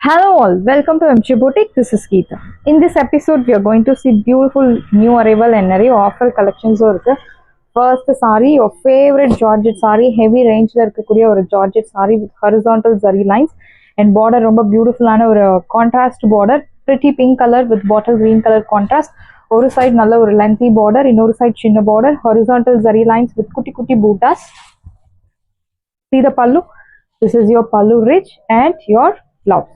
Hello all, welcome to MG Boutique. This is Geeta. In this episode, we are going to see beautiful new arrival and நிறைய offer collections இருக்கு. First saree, your favorite Georgette saree, heavy range இருக்கக்கூடிய ஒரு Georgette saree with horizontal zari lines and border ரொம்ப பியூட்டிஃபுல்லான ஒரு contrast border, pretty pink color with bottle green color contrast. ஒரு side நல்ல ஒரு lengthy border, இன்னொரு side சின்ன border, horizontal zari lines with குட்டி குட்டி bootas. See the pallu. This is your pallu rich and your blouse.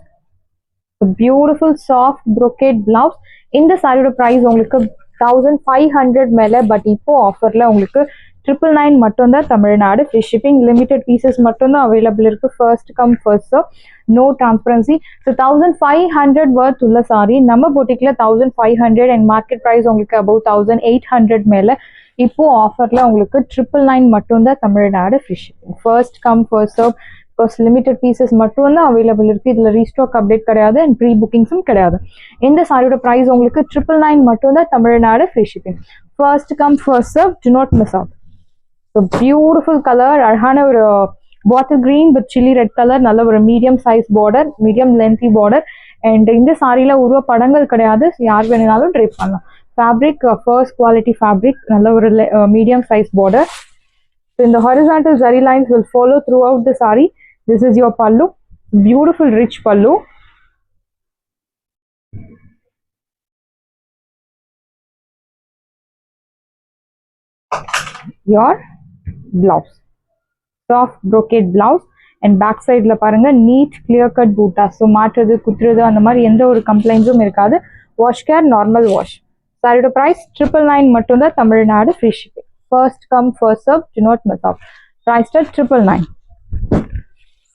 Beautiful soft brocade blouse. இந்த சாரியோட price உங்களுக்கு 1500 மேலே, பட் இப்போ ஆஃபரில் உங்களுக்கு 999 மட்டும்தான். Tamil Nadu free shipping, limited pieces மட்டும்தான் அவைலபிள் இருக்குது. First come first serve, no transparency. So 1500 worth உள்ள சாரி நம்ம பொட்டிக்கில் 1500 அண்ட் மார்க்கெட் ப்ரைஸ் உங்களுக்கு அபவ் 1800 மேலே. இப்போ ஆஃபரில் உங்களுக்கு 999 மட்டும்தான். Tamil Nadu free shipping, first come first serve. Because limited pieces மட்டும் தான் அவைலபிள் இருக்குது. இதில் ரீஸ்டாக் அப்டேட் கிடையாது அண்ட் ப்ரீ புக்கிங்ஸும் கிடையாது. இந்த சாரியோட ப்ரைஸ் உங்களுக்கு 999 மட்டும் தான். Tamil Nadu free shipping, first come first serve, do not miss out. So beautiful colour, அழகான ஒரு bottle green with chilli red colour, நல்ல ஒரு medium size border, medium lengthy border. And இந்த சாரியில் உருவ படங்கள் கிடையாது, யார் வேணுனாலும் ட்ரை பண்ணலாம். ஃபேப்ரிக் ஃபர்ஸ்ட் குவாலிட்டி ஃபேப்ரிக், நல்ல ஒரு medium size border. So in the horizontal zari lines will follow throughout the sari. This is your pallu, beautiful rich pallu. Your blouse, soft brocade blouse and back side la parunga neat clear cut boota. So மாற்றது குத்துறது அந்த மாதிரி எந்த ஒரு கம்ப்ளைண்ட்ஸும் இருக்காது. Wash care, normal wash. சாரியோட price 999 மட்டும் தான். Tamil Nadu free shipping, first come first serve, do not miss out. Price 999.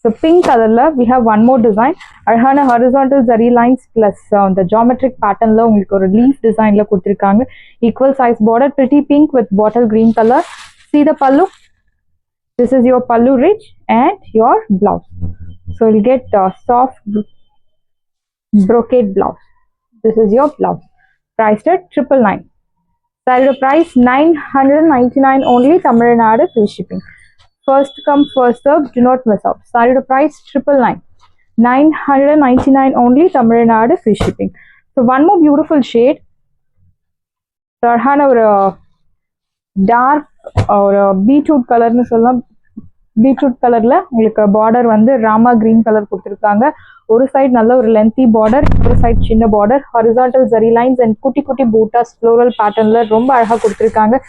So pink colorல we have one more design. அழகான horizontal zari lines plus the geometric patternல உங்களுக்கு ஒரு leaf designல கொடுத்திருக்காங்க. Equal size border, pretty pink with bottle green color. See the pallu. This is your pallu rich and your blouse. So you'll get soft brocade blouse. This is your blouse. Priced at 999. Saree price 999 only. Tamil Nadu free shipping. First come first serve, do not miss out. Saree price 999. 999 only. Tamil Nadu free shipping. So one more beautiful shade. Sarhana ஒரு dark ஒரு beetroot கலர்னு சொல்லலாம். Beetroot கலர்ல உங்களுக்கு border வந்து Rama green colour கொடுத்துருக்காங்க. ஒரு side நல்ல ஒரு லென்த்தி பார்டர், ஒரு சைடு சின்ன border, horizontal zari lines and குட்டி குட்டி பூட்டாஸ் ஃப்ளோரல் பேட்டர்ன்ல ரொம்ப அழகா கொடுத்துருக்காங்க.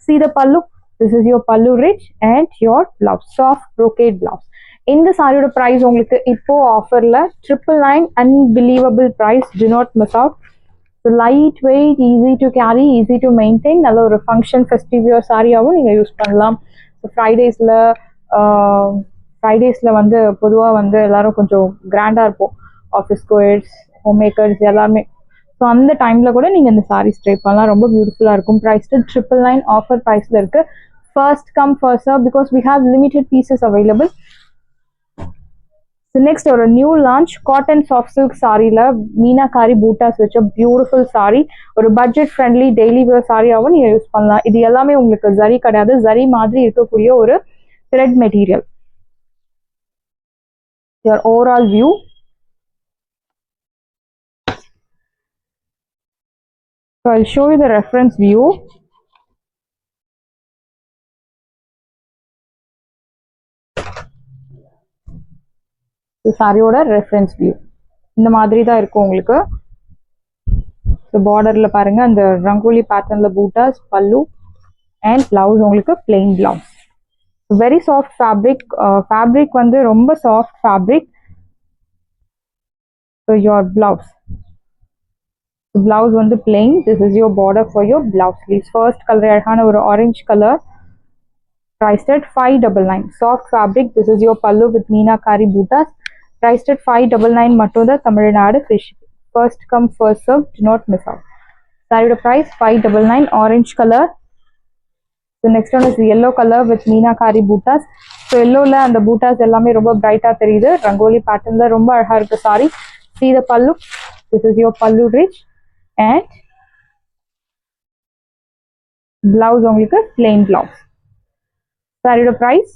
See the pallu. This is your pallu rich and your blouse, soft brocade blouse. இந்த சாரியோட ப்ரைஸ் உங்களுக்கு இப்போ ஆஃபர்ல 999, unbelievable price, do not miss out. So light weight, easy to carry, easy to maintain, நல்ல ஒரு ஃபங்க்ஷன் ஃபெஸ்டிவ் வியர் சாரியாகவும் நீங்கள் use பண்ணலாம். ஸோ ஃப்ரைடேஸில் வந்து பொதுவாக வந்து எல்லாரும் கொஞ்சம் கிராண்டாக இருப்போம், ஆஃபீஸ் கோயட்ஸ், ஹோம் மேக்கர்ஸ் எல்லாருமே. ஸோ அந்த டைமில் கூட நீங்கள் இந்த சாரீஸ் ட்ரை பண்ணலாம், ரொம்ப பியூட்டிஃபுல்லாக இருக்கும். ப்ரைஸ் 999 ஆஃபர் ப்ரைஸில் இருக்குது. First come first serve because we have limited pieces available. So next ஒரு new launch cotton soft silk சாரியில் மீனாகாரி பூட்டாஸ் வச்ச பியூட்டிஃபுல் சாரி, ஒரு பட்ஜெட் ஃப்ரெண்ட்லி டெய்லி வேர் சாரியாகவும் நீங்கள் யூஸ் பண்ணலாம். இது எல்லாமே உங்களுக்கு ஜரி கிடையாது, ஜரி மாதிரி இருக்கக்கூடிய ஒரு thread material. Your overall view. So I'll show you the reference view. சாரியோட ரெஃபரன்ஸ் வியூ இந்த மாதிரி தான் இருக்கும் உங்களுக்கு. ஸோ பார்டரில் பாருங்க அந்த ரங்கோலி பேட்டர்னில் பூட்டாஸ், பல்லு அண்ட் பிளவுஸ் உங்களுக்கு plain blouse. Very soft fabric, fabric வந்து ரொம்ப soft fabric. So your blouse, blouse வந்து plain. This is your border for your blouse sleeves. First colour அழகான ஒரு orange colour. Priced at 599. Soft fabric. This is your pallu with meenakari bootas. Priced at 599 மட்டும் தான். Tamil Nadu free shipping, first come first serve, do not miss out. சாரியோட price 599. Orange colour. So next one is yellow colour with meenakari buttas. So எல்லோவில் அந்த பூட்டாஸ் எல்லாமே ரொம்ப பிரைட்டாக தெரியுது. ரங்கோலி பேட்டர்னில் ரொம்ப அழகாக இருக்குது sorry. See the pallu. This is your pallu rich and blouse உங்களுக்கு plain blouse. சாரியோட ப்ரைஸ்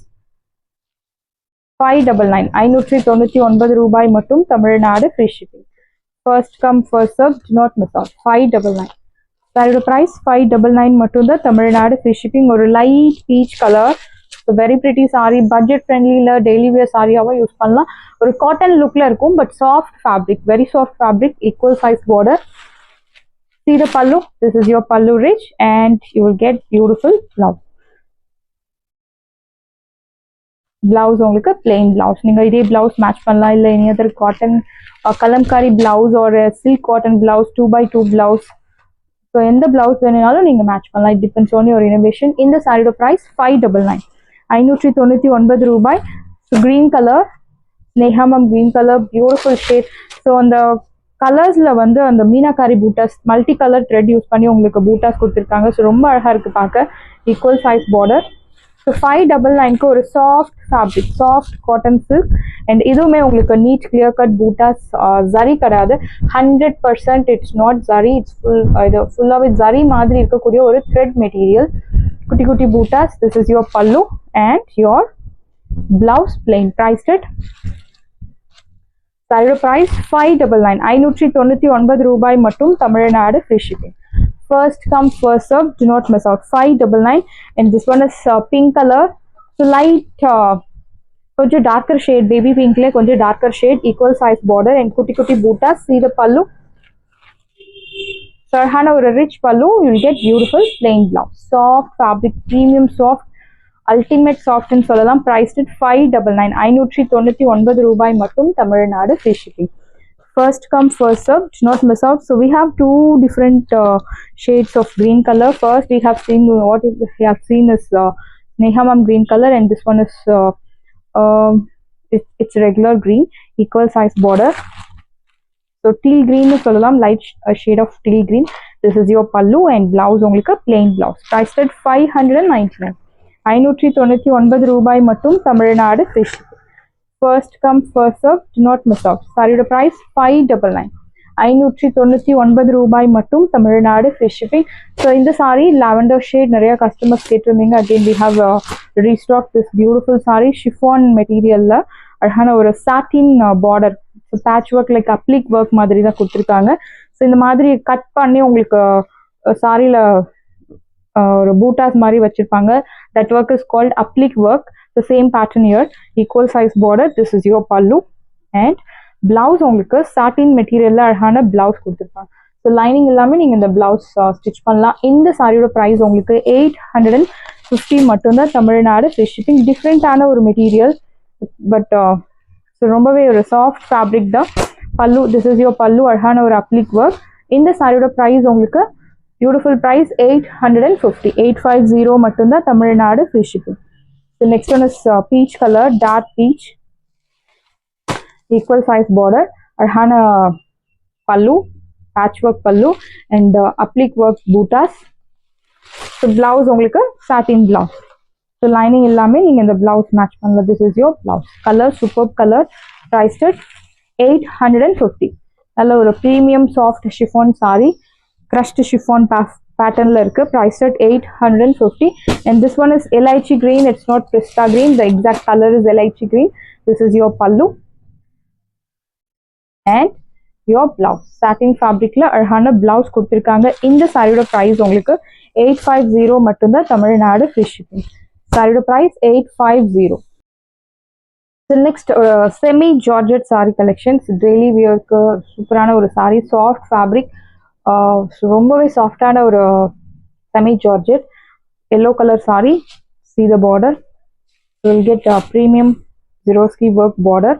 599 599 ரூபாய் மட்டும் Tamil Nadu free shipping. First come first serve, do not miss out. 599 சாரியோட ப்ரைஸ் 599 மட்டும் தான் தமிழ்நாடு ஃப்ரீ ஷிப்பிங். ஒரு light peach colour, very pretty sari, budget ஃப்ரெண்ட்லியில் daily wear சாரியாகவும் யூஸ் பண்ணலாம். ஒரு காட்டன் லுக்கில் இருக்கும், but soft fabric, very soft fabric, equal size border. See the pallu, this is your pallu rich and you will get beautiful blouse. Blouse உங்களுக்கு plain blouse. நீங்க இதே blouse match பண்ணலாம், இல்ல any other cotton kalamkari blouse or silk cotton blouse, 2x2 blouse. So எந்த blouse வேணும்னாலும் நீங்க match பண்ணலாம். It depends on your innovation. இந்த சாரியோட price 599 599 ரூபாய். So green color, ஸ்னேகாமம் green color, beautiful shade. So அந்த கலர்ஸ்ல வந்து அந்த meenakari bootas, multi colour thread use பண்ணி உங்களுக்கு பூட்டாஸ் கொடுத்துருக்காங்க. ஸோ ரொம்ப அழகா இருக்கு பார்க்க, ஈக்குவல் சைஸ் பார்டர். ஸோ 599க்கு ஒரு soft fabric, soft cotton silk. And இதுவுமே உங்களுக்கு neat clear cut bootas, zari கிடையாது, 100% இட்ஸ் நாட் ஜரி, இட்ஸ் இது ஃபுல்லாகவே ஜரி மாதிரி இருக்கக்கூடிய ஒரு த்ரெட் மெட்டீரியல். குட்டி குட்டி bootas. This is your pallu and your blouse plain. Price red சாரியோட ப்ரைஸ் 599 599 ரூபாய் மட்டும் Tamil Nadu free shipping. First come first serve, do not miss out. 599 and this one is pink color. So light கொஞ்சம் டார்க்கர் ஷேட், பேபி பிங்க்ல கொஞ்சம் darker shade, equal size border and குட்டி குட்டி buttas. See the pallu. சர்ஹான ஒரு rich பல்லு, you will get beautiful plain blouse. Soft fabric, premium soft, ultimate சாஃப்ட்னு சொல்லலாம். Priced 599 599 ரூபாய் மட்டும் Tamil Nadu free shipping. First come first serve, do not miss out. So we have two different shades of green color. First we have seen is Nehamam green color and this one is it's regular green, equal size border. So teal green nu sollalam, light shade of teal green. This is your pallu and blouse உங்களுக்கு plain blouse. Priced at 599 599 ரூபாய் மட்டும் Tamil Nadu free shipping. First come first serve, do not miss out. சாரியோட price 599 599 ரூபாய் மட்டும் Tamil Nadu free shipping. So இந்த sari lavender shade நிறைய customers கேட்டிருந்தீங்க. Again we have restock this beautiful sari. Chiffon மெட்டீரியல்ல அழகான ஒரு satin border, patch work like applique work மாதிரி தான் கொடுத்துருக்காங்க. ஸோ இந்த மாதிரி கட் பண்ணி உங்களுக்கு சாரியில் ஒரு பூட்டாஸ் மாதிரி வச்சிருப்பாங்க. That work is called applique work. The same pattern here, equal size border. This is your pallu and blouse உங்களுக்கு satin மெட்டீரியல்ல அழகான பிளவுஸ் கொடுத்துருப்பாங்க. ஸோ லைனிங் எல்லாமே நீங்கள் இந்த பிளவுஸ் ஸ்டிச் பண்ணலாம். இந்த சாரியோட ப்ரைஸ் உங்களுக்கு 850 மட்டும்தான் தமிழ்நாடு ஃப்ரீ ஷிப்பிங். டிஃப்ரெண்ட்டான ஒரு மெட்டீரியல், பட் ஸோ ரொம்பவே ஒரு சாஃப்ட் ஃபேப்ரிக் தான். பல்லு, திஸ் இஸ் யோர் பல்லு, அழகான ஒரு அப்ளிக் ஒர்க். இந்த சாரியோட ப்ரைஸ் உங்களுக்கு பியூட்டிஃபுல் ப்ரைஸ் 850 850 மட்டும்தான் Tamil Nadu free shipping. So next one is peach colour, dark peach, equal size border, அழகான pallu, patch work pallu and applique work bootas. So blouse உங்களுக்கு சாட்டின் பிளவுஸ். ஸோ லைனிங் எல்லாமே நீங்கள் இந்த பிளவுஸ் மேட்ச் பண்ணலாம். This is your blouse. Colour super colour. Priced 850. நல்ல ஒரு premium soft chiffon sari, crushed chiffon pattern la irukku. Priced at 850 and this one is elaichi green, it's not pista green, the exact color is elaichi green. This is your pallu and your blouse. Satin fabric la அழகான blouse கொடுத்திருக்காங்க. இந்த சாரியோட price உங்களுக்கு 850 மட்டும்தான் Tamil Nadu free shipping. சாரியோட price 850. So next semi georgette saree collections, daily wear க்கு சூப்பரான ஒரு saree, soft fabric, ரொம்பவே சாஃப்டான ஒரு semi georgette yellow colour sorry. See the border, you will get premium Swarovski work border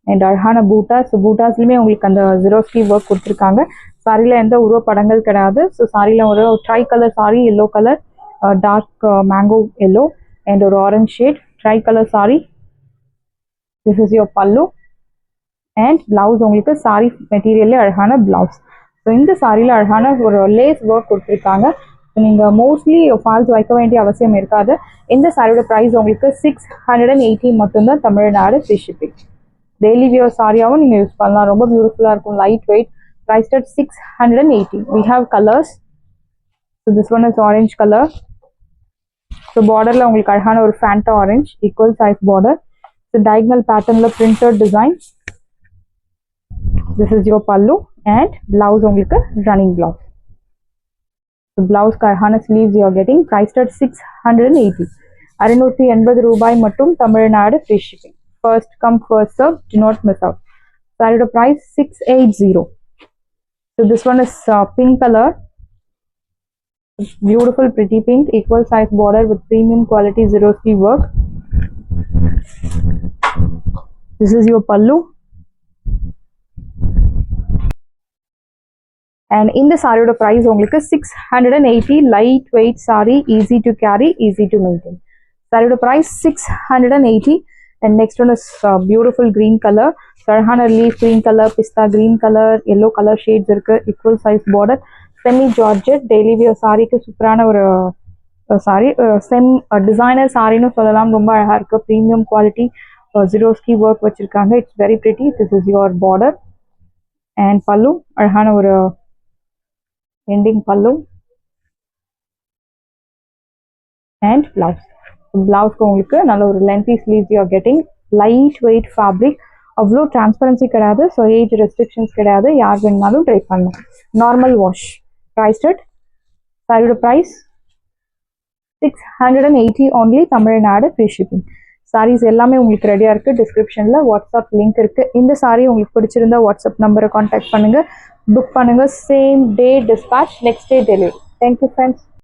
and அழகான பூட்டாஸ். பூட்டாஸ்லையுமே உங்களுக்கு அந்த Swarovski ஒர்க் கொடுத்துருக்காங்க. சாரியில் எந்த உருவ படங்கள் கிடையாது. ஸோ சாரியில் ஒரு tri colour sari, yellow colour, dark mango yellow and ஒரு orange shade, tri colour sari. This is your pallu and blouse உங்களுக்கு சாரி மெட்டீரியல்லே அழகான பிளவுஸ். ஸோ இந்த சாரியில் அழகான ஒரு லேஸ் ஒர்க் கொடுத்துருக்காங்க. நீங்கள் மோஸ்ட்லி ஃபால்ஸ் வைக்க வேண்டிய அவசியம் இருக்காது. இந்த சாரியோட ப்ரைஸ் உங்களுக்கு 680 மட்டும்தான் Tamil Nadu free shipping. Daily wear சாரியாகவும் நீங்கள் யூஸ் பண்ணலாம். ரொம்ப பியூட்டிஃபுல்லாக இருக்கும், light weight. Price at 680. We have colors. So this one is orange color. So பார்டரில் உங்களுக்கு அழகான ஒரு Fanta orange, equal size border. The diagonal pattern la printed design. This is your pallu and blouse உங்களுக்கு running blouse. The blouse அழகான sleeves you are getting priced at 680. 680 ரூபாய் மட்டும் Tamil Nadu free shipping. First come first serve, do not miss out. Saree price 680. So this one is pink color. Beautiful pretty pink, equal size border with premium quality Swarovski work. This is your pallu. And in the saree price உங்களுக்கு 680. Lightweight saree, easy to carry, easy to maintain. Saree price 680. And next one is beautiful green color. Sarhana leaf green color, pista green color, yellow color shades irukku, equal size border, semi georgette daily wear saree ku superana ஒரு saree, designer saree nu sollalam, romba azhaga irukku, premium quality Swarovski work vechirukanga. It's very pretty. This is your border and pallu, azhagana ஒரு ending pallu and blouse. Blouse ku ungalku nalla ஒரு lengthy sleeves you are getting. Light weight fabric, அவ்வளோ transparency கிடையாது. So age restrictions கிடையாது, யார் வேணுனாலும் try பண்ணலாம். Normal wash. Priced at சாரியோட price 680 only, Tamil Nadu free shipping. Saris எல்லாமே உங்களுக்கு ரெடியாக இருக்குது. டிஸ்கிரிப்ஷனில் வாட்ஸ்அப் லிங்க் இருக்குது. இந்த சாரீ உங்களுக்கு பிடிச்சிருந்தா வாட்ஸ்அப் நம்பரை கான்டாக்ட் பண்ணுங்கள், புக் பண்ணுங்கள். Same day dispatch, next day delivery. Thank you friends.